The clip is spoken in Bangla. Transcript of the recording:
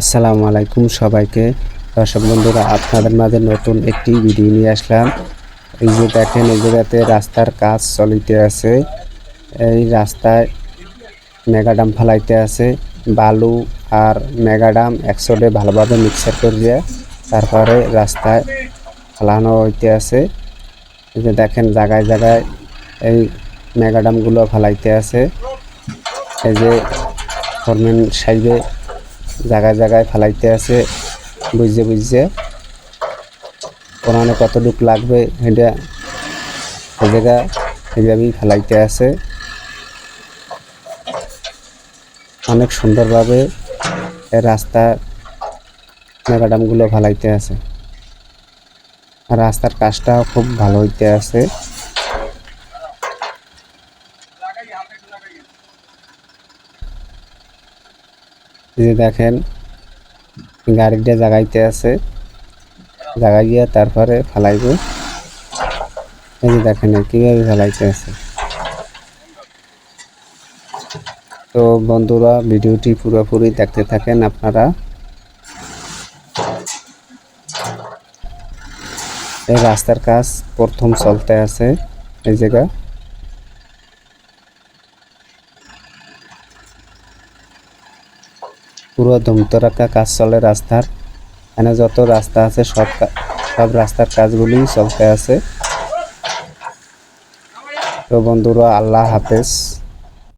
আসসালামু আলাইকুম সবাইকে। দর্শক বন্ধুরা, আপনাদের মাঝে নতুন একটি ভিডিও নিয়ে আসলাম। এই যে দেখেন, এই জায়গাতে রাস্তার কাজ চলিতে আছে। এই রাস্তায় মেগাডাম ফালাইতে আছে। বালু আর মেগাডাম একসাথে ভালোভাবে মিক্সার করিয়ে তারপরে রাস্তায় ফালানো হইতে আছে। এই যে দেখেন, জায়গায় জায়গায় এই মেগাডামগুলো ফালাইতে আছে। এই যে ফরম্যান সাহেবে জায়গায় জায়গায় ফালাইতে আছে, বুঝতে বুঝতে কোরআনে কতটুক লাগবে এটা এই জায়গা এইভাবেই ফেলাইতে আছে। অনেক সুন্দরভাবে রাস্তা মেগাডামগুলো ফেলাইতে আছে। আর রাস্তার কাজটাও খুব ভালো হইতে আছে। এই যে দেখেন, গাড়িটা জাগাইতে আছে, জাগাইয়া তারপরে ফেলাইবে। এই যে দেখেন কিভাবে ফেলাইতে আছে। তো বন্ধুরা, ভিডিওটি পুরোপুরি দেখতে থাকেন আপনারা। এই রাস্তার কাজ প্রথম চলতে আছে। এই জায়গা পুরো ধুমতরাক্কা কাজ চলে রাস্তার। এখানে যত রাস্তা আছে সব রাস্তার কাজগুলি চলতে আছে। তো বন্ধুরা, আল্লাহ হাফেজ।